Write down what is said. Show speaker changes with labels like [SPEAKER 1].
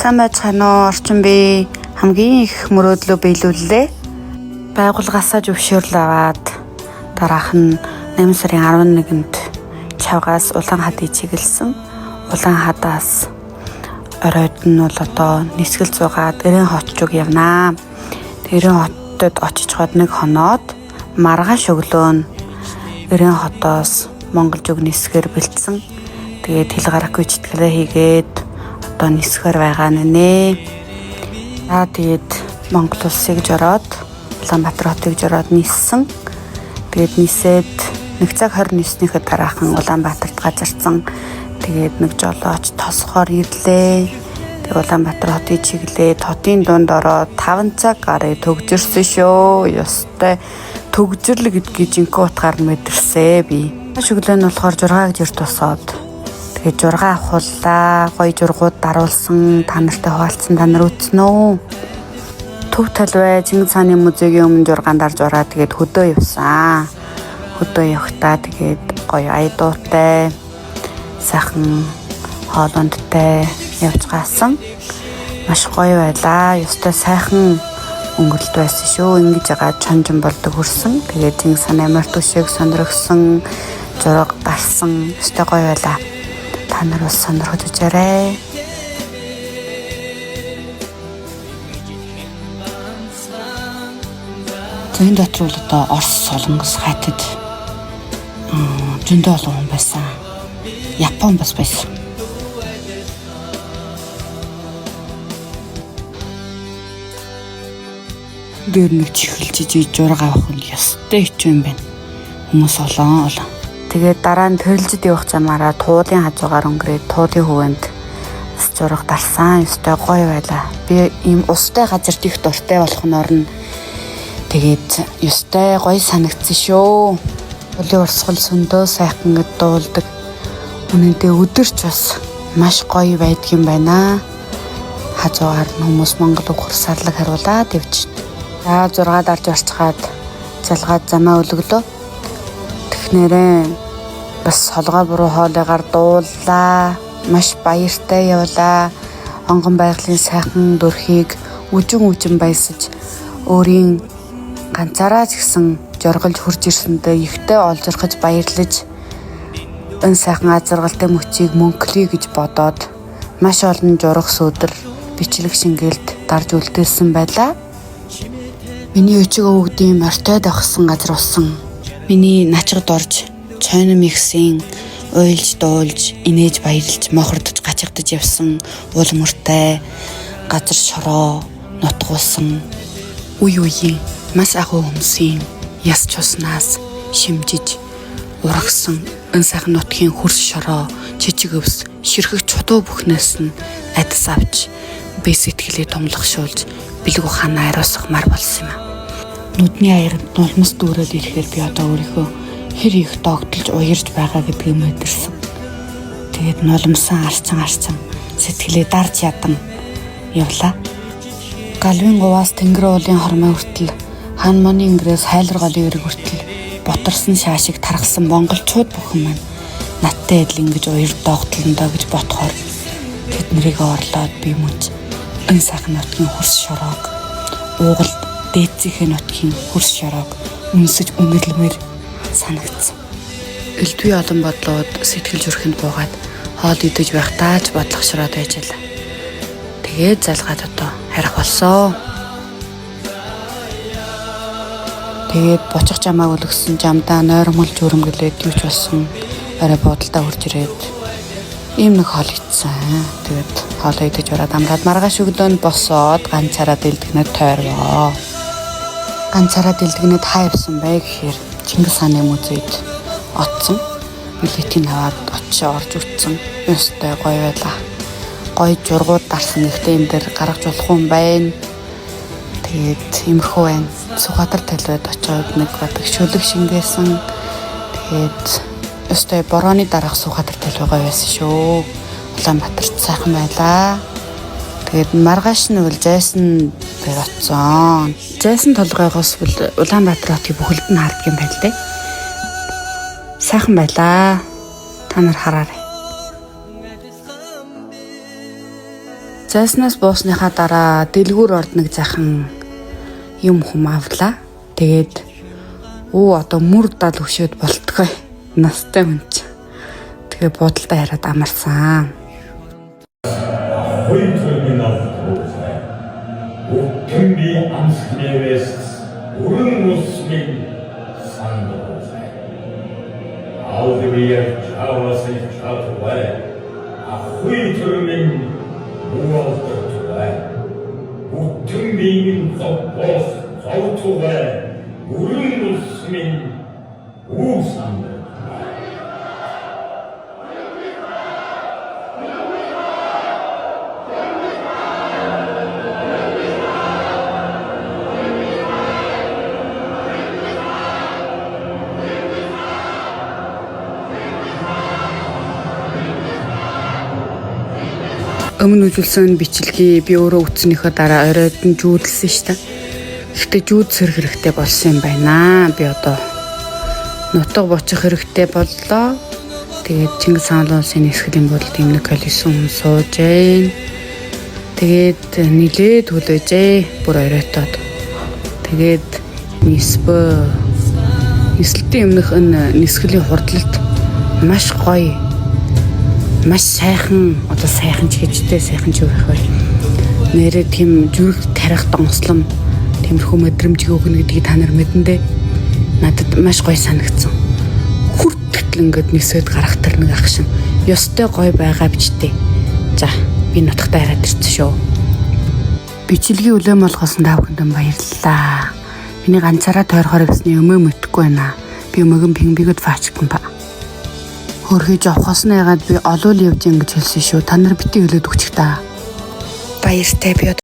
[SPEAKER 1] Сайн байцгаана уу орчин би хамгийн их мөрөөдлөө биелүүллээ. Байгууллагаасаа зөвшөөрөл аваад дараах нь 8 сарын 11-нд Чавгаас Улаанхадыг чиглэсэн. Улаанхадаас оройд нь бол одоо нисгэл зугаад Эрен хот зүг явнаа. Эрен хотод очиж хад нэг хоноод маргааш өглөө нь Эрен хотоос Монгол зүг нисгээр бэлдсэн. Тэгээд хил гарахгүй читгэлээ хийгээд одоо нисгээр байгаа нэ. Тэгээд Монгол улсыг жороод Улаанбаатар хотыг жороод ниссэн. Тэгээд нисээд 1 цаг 29-ийнхээ дараахан Улаанбаатарт газарсан. Тэгээд нэг жолооч тосгоор ирлээ. Тэгээд Улаанбаатар хотыг чиглээд хотын дунд ороод 5 цаг гарыг төгжирсэн шүү. Ёстой төгжирлэг гэдгийг жинхэнэ утгаар мэдэрсэ би. Өглөө нь болохоор 6 гэр тусаад тэгээд 6 авахуллаа. Гоё жургууд даруулсан. Та нартай хуваалцсан, та нар үзсэн үү? Төв талбай Чингис хааны музейгийн өмнө 6 дарж ороод тэгээд хөдөө явсан. Хөдөө явахдаа тэгээд гоё айдуутай, сайхан хоолондтой явж гаасан. Маш гоё байлаа. Ёстой сайхан өнгөрөлт байсан шүү. Ингэж байгаа чонжон болдог хөрсөн. Тэгээд Чингис хааны амар түшиг сонирхсан, зураг гарсан. Ёстой гоё байлаа. Та нар бас сонирхож үзээрэй. Зүүн дотор бол одоо Орос, Солонгос, Хатад зөндөө олон хүн байсан. Япон бас байсан. Дээр нэг чихэлжиж зураг авах нь ёстой хэцүү юм байна. Хүмүүс олон. Тэгээд дараа нь төрөлжид явах замаараа туулын хажуугаар өнгөрөөд туулын хөвөнд зураг дарсан. Ёстой гоё байлаа. Би ийм устай газарт их дуртай болох нь орно. Тэгээд ёстой гоё санагдсан шүү. Улын урсгал сөндөө сайхан гэд дуулдаг. Үнэндээ өдөрч бас маш гоё байдгийм байна. Хажуугаар нь хүмүүс Монгол үг хурсаалаг харуулаад явж. 6 дарж орчгаад залгаад замаа өлөглөө. Тэгнэрээ бас солгоо буруу хоолойгоор дууллаа. Маш баяртай явлаа. Онгон байгалийн сайхан дөрхийг үжин баясаж өөрийн ганцаараа ч гэсэн жорголж хурж ирсэндээ ихтэй олжирхаж баярлаж энэ сайхан азаргалтай мөчийг мөнхлөе гэж бодоод маш олон журах сүдэр бичлэг шингээлд дарж үлдээсэн байлаа. Миний өчиг өвгдийн морьтойд авахсан газар усан. Миний начгад орж цойном ихсэн уйлж дуулж инээж баярлж мохордож гачигдаж явсан уул мөртэй газар шороо нутгуулсан үеийн маш агуу хүмүүсийн яс чуснаас шимжиж урагсан энэ сайхан нутгийн хөрс шороо жижиг өвс ширхэг чудуу бүхнээс нь адис авч би сэтгэлээ томлохшуулж бэлэг ухаанаа ариусгамар болсон юм. Нүдний аяранд нулмас дүүрээд ирэхээр би одоо өөрийнхөө хэр их догдолж уярж байгаа гэдгийг мэдэрсэн. Тэгээд нулимсан арчин сэтгэлээ дарж ядан явлаа. Галвин гуваас тэнгэр уулын хормой хүртэл хан моны ингээс хайлар голын өрг хүртэл ботарсан шаашиг тархсан монголчууд бүхэн маань надтай адил ингэж уяр догтлондоо гэж ботхоор тэднийг орлоод би мөнч энэ сайхан нутгийн хөрс шороог уугалд дээдсийнхээ нутгийн хөрс шороог үнсэж үнэлмээр санагдсан. Элдвээ олон бодлоод сэтгэл зүрхэнд буугаад хоол идэж байхдаа ч бодлогошроод байжээ. Тэгээд залгаад одоо харих болсоо. Тэгээд бочих жамаа өлгсөн жамдаа нойрмол зүрэмгэлээд юуч болсон арай бодолтой хурж ирээд ийм нэг хоол идсэн. Тэгээд хоолоо идэж ороод амраад маргааш өглөө нь босоод ганцаараа дэлдэгнээд тойрвоо. Ганцаараа дэлдэгнээд хайвсан бай гэхээр Чингис хааны музейд оцсон. Билетийг аваад очиж орж утсан. Ёстой гоё байлаа. Гоё жургууд дарсан ихтэй энэ дээр гаргаж болох юм байна. Тэгээд иймэрхүү байна. Сүхбаатар талбайд очиод нэг бодог шүлэг шингээсэн. Тэгээд ёстой борооны дараах Сүхбаатар талбай гоё байсан шүү. Улаанбаатарт сайхан байлаа. Тэгээд маргааш нь үл Жайсан дээр очсон. Жайсан толгойгоос Улаанбаатар хотыг бүхэлд нь харддаг юм байна лээ. Сайхан байлаа. Та нар хараарай. Зайснаас буусныхаа дараа дэлгүүр ордныг зайхан юм хүм авлаа. Тэгээд одоо мөр дал өшөөд болтгой. Настай хүн ч. Тэгээ буудалтай хараад амарсан.
[SPEAKER 2] Tümbi amskneves urmusmin sandozai. Aldrier chavasi chatuvai, ahuitrumin mualtatuvai. Tümbin zoppos zautuvai, urmusmin usandozai.
[SPEAKER 1] Өмнө үзүүлсэн бичлэгийг би өөрөө үзснийхөө дараа оройд нь жүүдэлсэн шүү дээ. Гэхдээ жүүд сэрэх хэрэгтэй болсон юм байна. Би одоо нутаг бочих хэрэгтэй боллоо. Тэгээд Чингис хаан улсын нисгэлийн бодолд юм нэг коллекшн сууж гээ. Тэгээд нилээд хүлээжээ. Бүр оройтоод. Тэгээд нислэлтийн өмнөх энэ нисгэлийн хурдлалт маш гоё. Маш сайхан одоо сайхан ч гэжтэй сайхан ч байх бай. Нэрээ тийм зүрх тарих донслон тиймэрхүү мэдрэмж өгнө гэдгийг та нар мэдэн дээ. Надад маш гоё санагдсан. Хүртгэл ингээд нисээд гарах тэр нэг ах шин. Ёстой гоё байгаа бичтэй. За би нутагтаа хараад ирсэн шүү. Бичлэгийн үлэм болгосон та бүхэнд баярлалаа. Миний ганцаараа тойрохоор гэсний өмөө мэдэхгүй байна. Би өмөөгөн пингбигд фаачсан ба. Хөрхөж авахаас нэгээд би олол явж ингэж хэлсэн шүү. Та нар бити хөлөөд өгчих та. Баяртай би